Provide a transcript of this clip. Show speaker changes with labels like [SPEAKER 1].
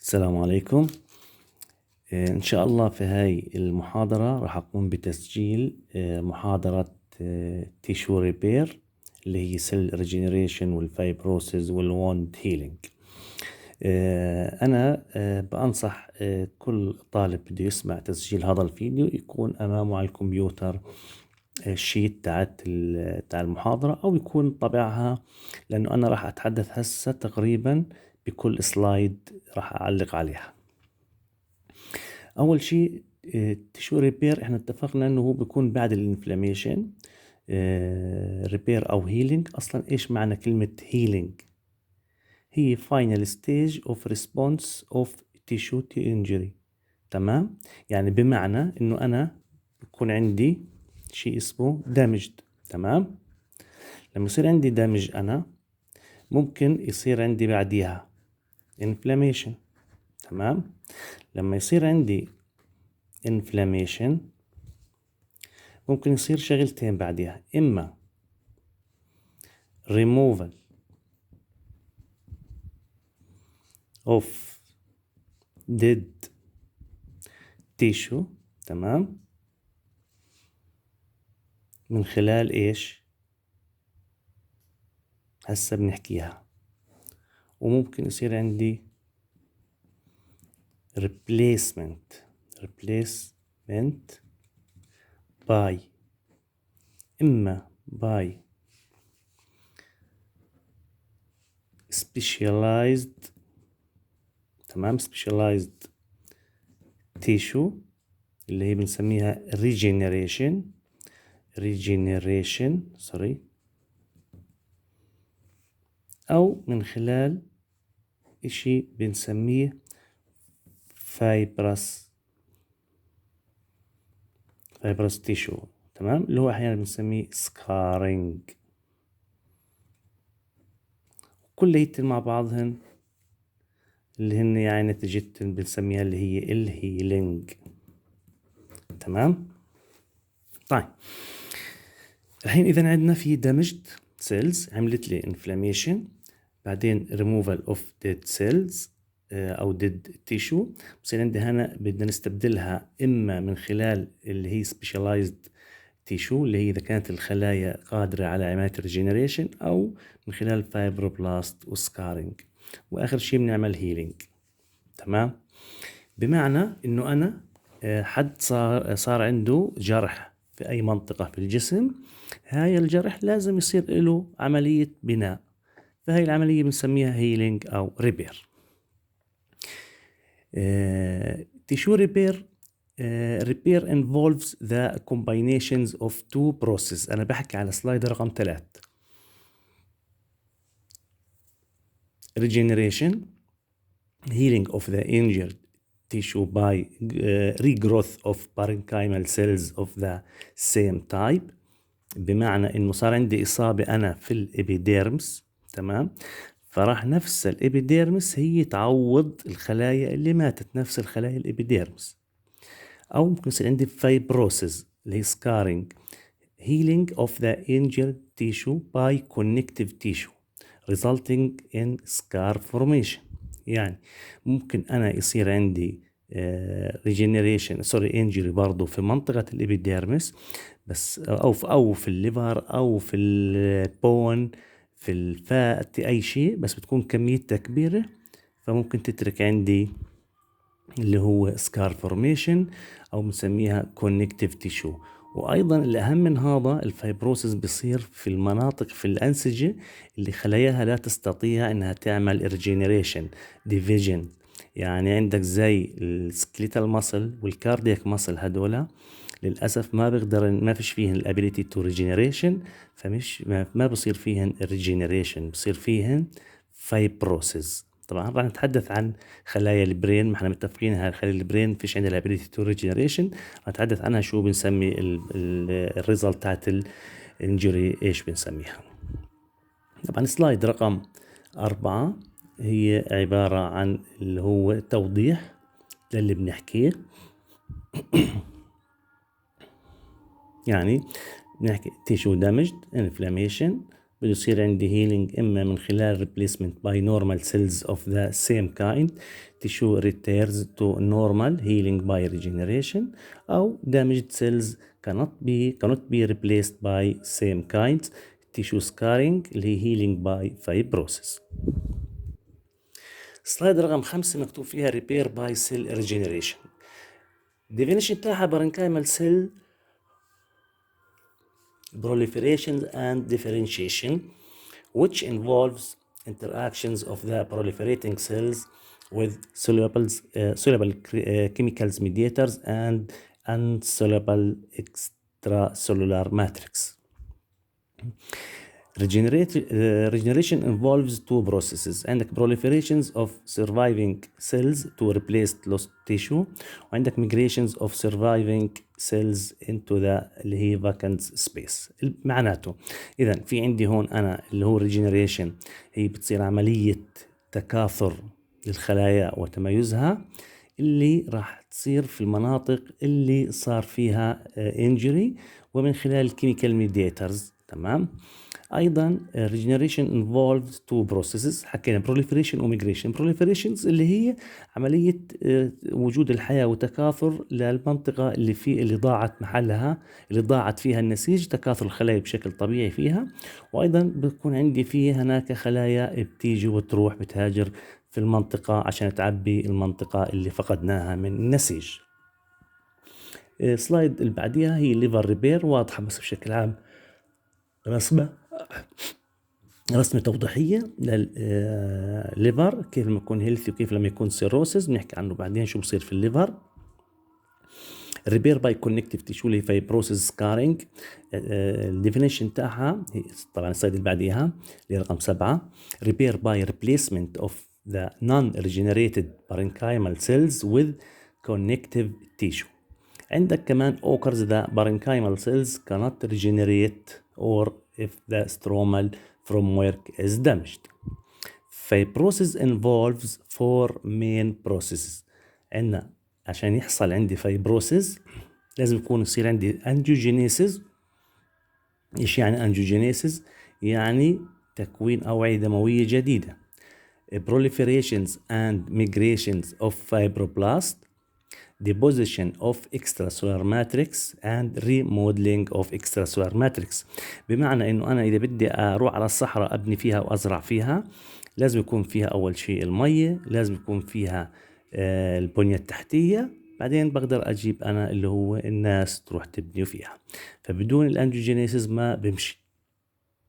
[SPEAKER 1] السلام عليكم. إن شاء الله في هاي المحاضرة راح أقوم بتسجيل محاضرة تيشو ريبير اللي هي سيل ريجينيريشن والفايبروسيس والووند هيلينج. أنا بأنصح كل طالب بده يسمع تسجيل هذا الفيديو يكون أمامه على الكمبيوتر الشيت تاع المحاضرة أو يكون طبعها، لأنه أنا راح أتحدث هسه تقريبا بكل سلايد راح أعلق عليها. أول شيء تيشو ريبير احنا اتفقنا انه هو بيكون بعد الانفلاميشن. ريبير او هيلينج، اصلا ايش معنى كلمة هيلينج؟ هي final stage of response of tissue to injury. تمام، يعني بمعنى انه انا بيكون عندي شيء اسمه damaged. تمام، لما يصير عندي damage انا ممكن يصير عندي بعديها inflammation. تمام، لما يصير عندي inflammation ممكن يصير شغلتين بعدها، إما removal of dead tissue. تمام، من خلال إيش؟ هسه بنحكيها. وممكن يصير عندي replacement by إما by specialized. تمام، specialized tissue اللي هي بنسميها regeneration sorry، أو من خلال إشي بنسميه fibrous tissue. تمام، اللي هو أحيانا بنسميه scarring. كليتن مع بعضهن اللي هن يعني نتيجتن بنسميها اللي هي الهيلينج. تمام، طيب الحين إذا عندنا في damaged cells عملت لي inflammation، بعدين removal of dead cells أو dead tissue، بصير عندي هنا بدنا نستبدلها إما من خلال اللي هي specialized tissue اللي هي إذا كانت الخلايا قادرة على عملية regeneration، أو من خلال fibroblast وسكارينج، وآخر شيء بنعمل healing. تمام، بمعنى إنه أنا حد صار عنده جرح في أي منطقة في الجسم، هاي الجرح لازم يصير له عملية بناء، فهي العملية بنسميها هيلينج أو ريبير. tissue repair involves the combinations of two processes. أنا بحكي على سلايد رقم 3. regeneration healing of the injured tissue by regrowth of parenchymal cells of the same type. بمعنى إنه صار عندي إصابة أنا في الإبيديرمس. تمام، فراح نفس الإبيديرمس هي تعوض الخلايا اللي ماتت، نفس الخلايا الإبيديرمس. أو ممكن يصير عندي fibrosis اللي هي scarring healing of the injured tissue by connective tissue resulting in scar formation. يعني ممكن أنا يصير عندي regeneration injury برضو في منطقة الإبيديرمس، بس أو في الليفر أو في البون في الفات أي شيء، بس بتكون كميتها كبيرة، فممكن تترك عندي اللي هو سكار فورميشن أو بنسميها كونكتيف تيشو. وأيضا الأهم من هذا الفايبروسيس بيصير في المناطق في الأنسجة اللي خلاياها لا تستطيع إنها تعمل ريجينيريشن ديفيجن. يعني عندك زي السكليتال ماسل والكاردياك ماسل، هدولا للأسف ما بيقدر، ما فيش فيهن الابيليتي تو ريجينيريشن، فمش ما بصير فيهن ريجينيريشن، بصير فيهن فايبروسيس. طبعا راح نتحدث عن خلايا البرين، ما احنا متفقين هاي خلايا البرين فيش عندها الابيليتي تو ريجينيريشن، نتحدث عنها شو بنسمي الريزلت تاعت الانجري ايش بنسميها. طبعا سلايد رقم 4 هي عبارة عن اللي هو توضيح للي بنحكيه. يعني بنحكي tissue damaged inflammation بده يصير عندي healing إما من خلال replacement by normal cells of the same kind, tissue returns to normal healing by regeneration, أو damaged cells cannot be replaced by same kinds, tissue scarring اللي هي healing by fibrosis. سلايد رقم 5 مكتوب فيها repair by cell regeneration. definition تاعها parenchymal cell proliferation and differentiation, which involves interactions of the proliferating cells with soluble chemicals mediators and insoluble extracellular matrix. Regeneration involves two processes. عندك proliferations of surviving cells to replace lost tissue, وعندك migrations of surviving cells into the اللي هي vacant space. معناته إذا في عندي هون أنا اللي هو regeneration هي بتصير عملية تكاثر للخلايا وتميزها اللي راح تصير في المناطق اللي صار فيها injury ومن خلال chemical mediators. تمام. أيضا regeneration involves two processes. حكينا proliferation و migration. proliferations اللي هي عملية وجود الحياة وتكاثر للمنطقة اللي ضاعت محلها، اللي ضاعت فيها النسيج، تكاثر الخلايا بشكل طبيعي فيها. وأيضا بتكون عندي فيه هناك خلايا بتيجي وتروح بتهاجر في المنطقة عشان تعبي المنطقة اللي فقدناها من النسيج. سلايد اللي بعديها هي liver repair، واضحة بس بشكل عام رسمة توضيحية للليفر، كيف لما يكون هيلثي وكيف لما يكون سيروسيس، بنحكي عنه بعدين شو بصير في الليفر. ريبير باي كونكتيف تيشو اللي فايبروسيس سكارينج. الديفينيشن تاعها طبعا السلايد اللي بعديها اللي رقم 7. ريبير باي ريبليسمنت اوف ذا نون ريجنريتد parenchymal cells with connective tissue. عندك كمان occurs the parenchymal cells cannot regenerate or if the stromal framework is damaged. Fibrosis involves four main processes. عندنا عشان يحصل عندي fibrosis لازم يصير عندي angiogenesis. إيش يعني angiogenesis؟ يعني تكوين أوعية دموية جديدة. proliferations and migrations of fibroblast, deposition of extracellular matrix and remodeling of extracellular matrix. بمعنى انه انا اذا بدي اروح على الصحراء ابني فيها وازرع فيها لازم يكون فيها اول شيء المية، لازم يكون فيها البنية التحتية، بعدين بقدر اجيب انا اللي هو الناس تروح تبني فيها. فبدون الانجيوجينيسيس ما بمشي.